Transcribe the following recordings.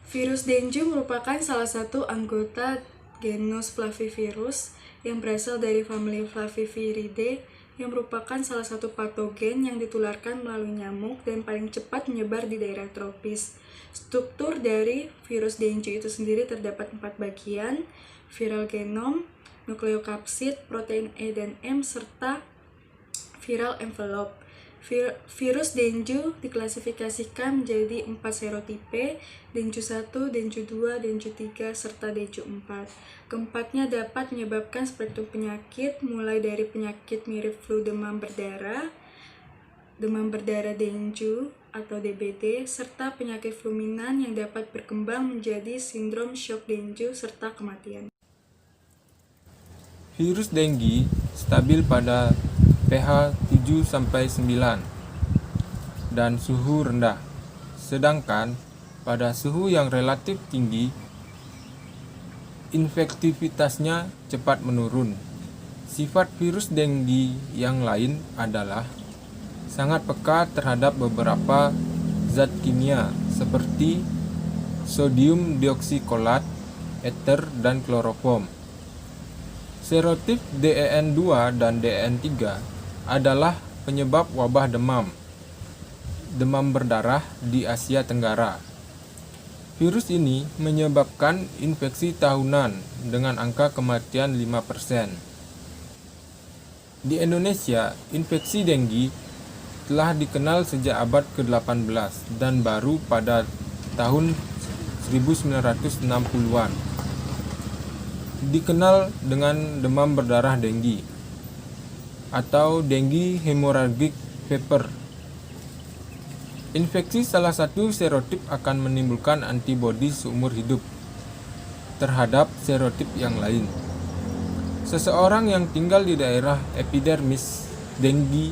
Virus dengue merupakan salah satu anggota genus Flavivirus yang berasal dari famili Flaviviridae yang merupakan salah satu patogen yang ditularkan melalui nyamuk dan paling cepat menyebar di daerah tropis. Struktur dari virus dengue itu sendiri terdapat 4 bagian: viral genom, nukleokapsid, protein E dan M, serta viral envelope. Virus dengue diklasifikasikan menjadi 4 serotipe: dengue 1, dengue 2, dengue 3, serta dengue 4. Keempatnya dapat menyebabkan spektrum penyakit, mulai dari penyakit mirip flu demam berdarah dengue atau DBD, serta penyakit fulminan yang dapat berkembang menjadi sindrom shock dengue, serta kematian. Virus dengue stabil pada pH 7-9 dan suhu rendah. Sedangkan pada suhu yang relatif tinggi, infektivitasnya cepat menurun. Sifat virus dengue yang lain adalah sangat peka terhadap beberapa zat kimia seperti sodium dioksikolat, ether, dan kloroform. Serotip DEN2 dan DEN3 adalah penyebab wabah demam berdarah di Asia Tenggara. Virus ini menyebabkan infeksi tahunan dengan angka kematian 5%. Di Indonesia, infeksi dengue telah dikenal sejak abad ke-18 dan baru pada tahun 1960-an. Dikenal dengan demam berdarah dengue atau dengue hemorrhagic fever. Infeksi salah satu serotip akan menimbulkan antibodi seumur hidup terhadap serotip yang lain. Seseorang yang tinggal di daerah epidermis dengue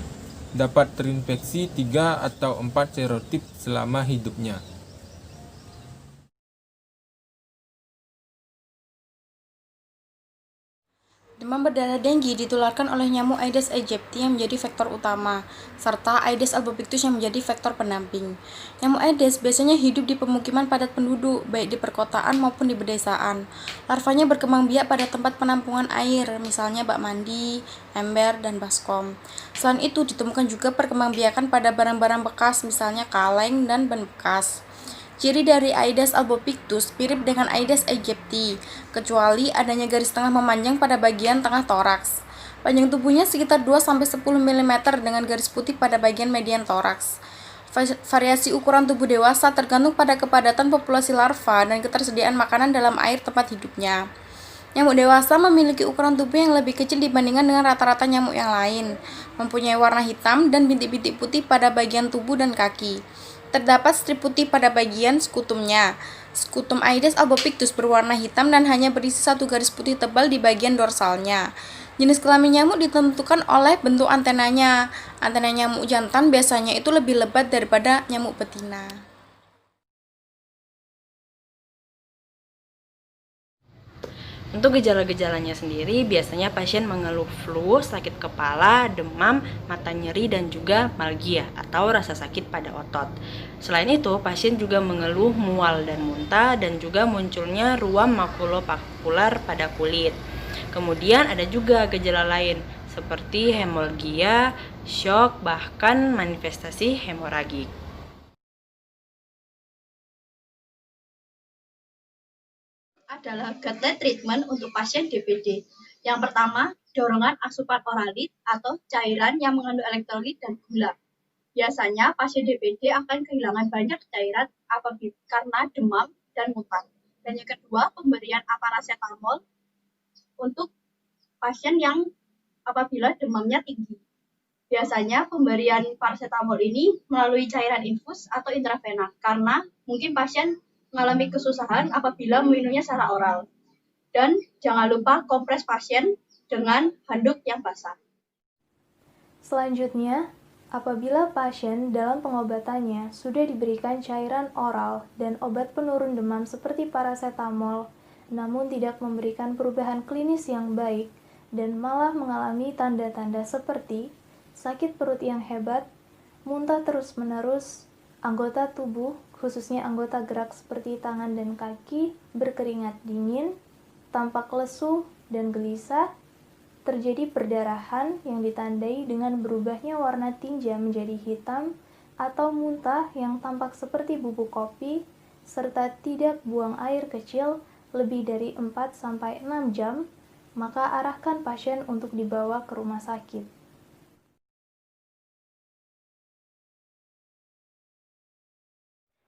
dapat terinfeksi 3 atau 4 serotip selama hidupnya. Demam berdarah dengue ditularkan oleh nyamuk Aedes aegypti yang menjadi faktor utama, serta Aedes albopictus yang menjadi faktor pendamping. Nyamuk Aedes biasanya hidup di pemukiman padat penduduk, baik di perkotaan maupun di pedesaan. Larvanya berkembang biak pada tempat penampungan air, misalnya bak mandi, ember, dan baskom. Selain itu, ditemukan juga perkembangbiakan pada barang-barang bekas, misalnya kaleng dan ban bekas. Ciri dari Aedes albopictus mirip dengan Aedes aegypti, kecuali adanya garis tengah memanjang pada bagian tengah toraks. Panjang tubuhnya sekitar 2-10 mm dengan garis putih pada bagian median toraks. Variasi ukuran tubuh dewasa tergantung pada kepadatan populasi larva dan ketersediaan makanan dalam air tempat hidupnya. Nyamuk dewasa memiliki ukuran tubuh yang lebih kecil dibandingkan dengan rata-rata nyamuk yang lain, mempunyai warna hitam dan bintik-bintik putih pada bagian tubuh dan kaki. Terdapat strip putih pada bagian skutumnya. Skutum Aedes albopictus berwarna hitam dan hanya berisi satu garis putih tebal di bagian dorsalnya. Jenis kelamin nyamuk ditentukan oleh bentuk antenanya. Antena nyamuk jantan biasanya itu lebih lebat daripada nyamuk betina. Untuk gejala-gejalanya sendiri, biasanya pasien mengeluh flu, sakit kepala, demam, mata nyeri, dan juga malgia atau rasa sakit pada otot. Selain itu, pasien juga mengeluh mual dan muntah dan juga munculnya ruam makulopapular pada kulit. Kemudian ada juga gejala lain seperti hemorragia, shock, bahkan manifestasi hemoragik. Adalah guideline treatment untuk pasien DBD. Yang pertama, dorongan asupan oralit atau cairan yang mengandung elektrolit dan gula. Biasanya pasien DBD akan kehilangan banyak cairan karena demam dan muntah. Dan yang kedua, pemberian paracetamol untuk pasien yang apabila demamnya tinggi. Biasanya pemberian paracetamol ini melalui cairan infus atau intravena karena mungkin pasien mengalami kesusahan apabila meminumnya secara oral. Dan jangan lupa kompres pasien dengan handuk yang basah. Selanjutnya, apabila pasien dalam pengobatannya sudah diberikan cairan oral dan obat penurun demam seperti paracetamol, namun tidak memberikan perubahan klinis yang baik dan malah mengalami tanda-tanda seperti sakit perut yang hebat, muntah terus-menerus, anggota tubuh khususnya anggota gerak seperti tangan dan kaki, berkeringat dingin, tampak lesu dan gelisah, terjadi perdarahan yang ditandai dengan berubahnya warna tinja menjadi hitam atau muntah yang tampak seperti bubuk kopi, serta tidak buang air kecil lebih dari 4-6 jam, maka arahkan pasien untuk dibawa ke rumah sakit.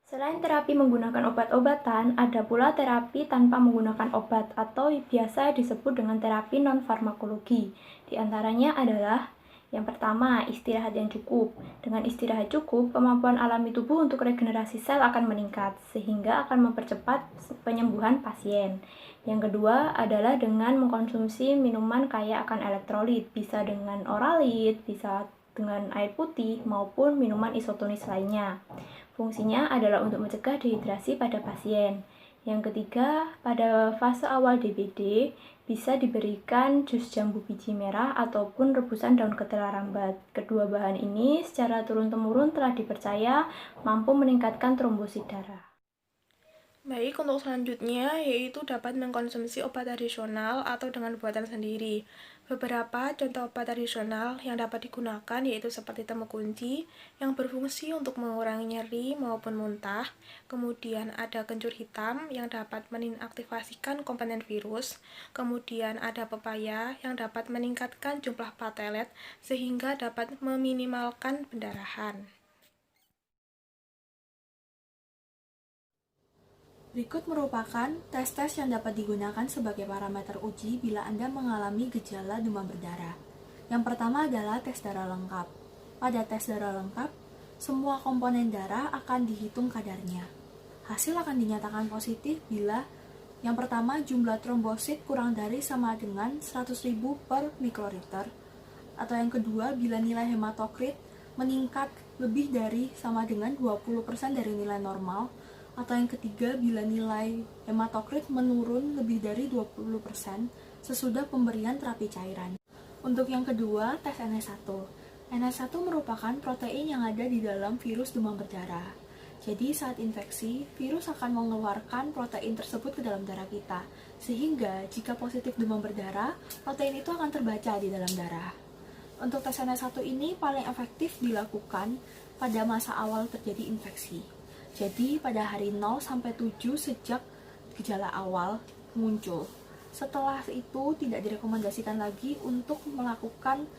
Selain terapi menggunakan obat-obatan, ada pula terapi tanpa menggunakan obat atau biasa disebut dengan terapi non-farmakologi. Di antaranya adalah yang pertama, istirahat yang cukup. Dengan istirahat cukup, kemampuan alami tubuh untuk regenerasi sel akan meningkat, sehingga akan mempercepat penyembuhan pasien. Yang kedua adalah dengan mengkonsumsi minuman kaya akan elektrolit, bisa dengan oralit, bisa dengan air putih, maupun minuman isotonis lainnya. Fungsinya adalah untuk mencegah dehidrasi pada pasien. Yang ketiga, pada fase awal DBD, bisa diberikan jus jambu biji merah ataupun rebusan daun ketela rambat. Kedua bahan ini secara turun-temurun telah dipercaya mampu meningkatkan trombosit darah. Baik, untuk selanjutnya yaitu dapat mengkonsumsi obat tradisional atau dengan buatan sendiri. Beberapa contoh obat tradisional yang dapat digunakan yaitu seperti temu kunci yang berfungsi untuk mengurangi nyeri maupun muntah. Kemudian ada kencur hitam yang dapat menginaktivasikan komponen virus. Kemudian ada pepaya yang dapat meningkatkan jumlah platelet sehingga dapat meminimalkan pendarahan. Berikut merupakan tes-tes yang dapat digunakan sebagai parameter uji bila Anda mengalami gejala demam berdarah. Yang pertama adalah tes darah lengkap. Pada tes darah lengkap, semua komponen darah akan dihitung kadarnya. Hasil akan dinyatakan positif bila yang pertama jumlah trombosit kurang dari sama dengan 100.000 per mikroliter, atau yang kedua bila nilai hematokrit meningkat lebih dari sama dengan 20% dari nilai normal, atau yang ketiga bila nilai hematokrit menurun lebih dari 20% sesudah pemberian terapi cairan. Untuk yang kedua, tes NS1. NS1 merupakan protein yang ada di dalam virus demam berdarah. Jadi saat infeksi, virus akan mengeluarkan protein tersebut ke dalam darah kita, sehingga jika positif demam berdarah, protein itu akan terbaca di dalam darah. Untuk tes NS1 ini paling efektif dilakukan pada masa awal terjadi infeksi. Jadi pada hari 0 sampai 7 sejak gejala awal muncul. Setelah itu tidak direkomendasikan lagi untuk melakukan.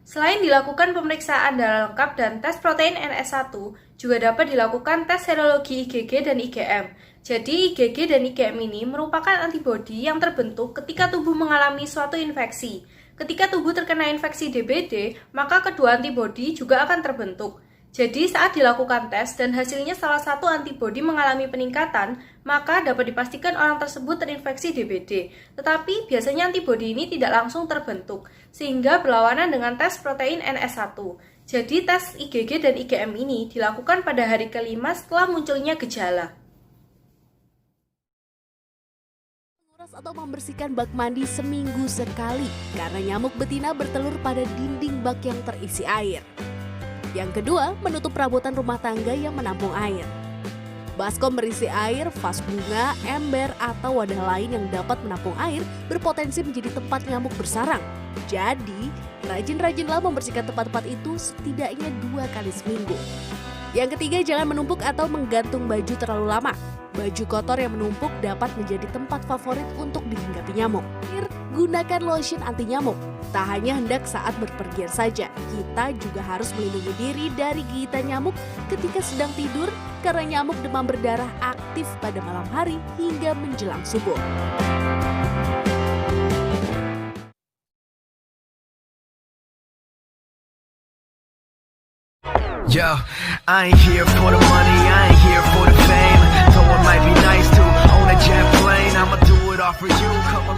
Selain dilakukan pemeriksaan darah lengkap dan tes protein NS1, juga dapat dilakukan tes serologi IgG dan IgM. Jadi IgG dan IgM ini merupakan antibodi yang terbentuk ketika tubuh mengalami suatu infeksi. Ketika tubuh terkena infeksi DBD, maka kedua antibodi juga akan terbentuk. Jadi saat dilakukan tes dan hasilnya salah satu antibodi mengalami peningkatan, maka dapat dipastikan orang tersebut terinfeksi DBD. Tetapi biasanya antibodi ini tidak langsung terbentuk, sehingga berlawanan dengan tes protein NS1. Jadi tes IgG dan IgM ini dilakukan pada hari kelima setelah munculnya gejala. Menguras atau membersihkan bak mandi seminggu sekali karena nyamuk betina bertelur pada dinding bak yang terisi air. Yang kedua, menutup perabotan rumah tangga yang menampung air. Baskom berisi air, vas bunga, ember, atau wadah lain yang dapat menampung air berpotensi menjadi tempat nyamuk bersarang. Jadi, rajin-rajinlah membersihkan tempat-tempat itu setidaknya 2 kali seminggu. Yang ketiga, jangan menumpuk atau menggantung baju terlalu lama. Baju kotor yang menumpuk dapat menjadi tempat favorit untuk dihinggapi nyamuk. Gunakan lotion anti nyamuk. Tak hanya hendak saat berpergian saja, kita juga harus melindungi diri dari gigitan nyamuk ketika sedang tidur karena nyamuk demam berdarah aktif pada malam hari hingga menjelang subuh. Yo, I ain't here for the money, I ain't here for the fame. Though it might be nice to own a jet plane, I'ma do it all for you. Come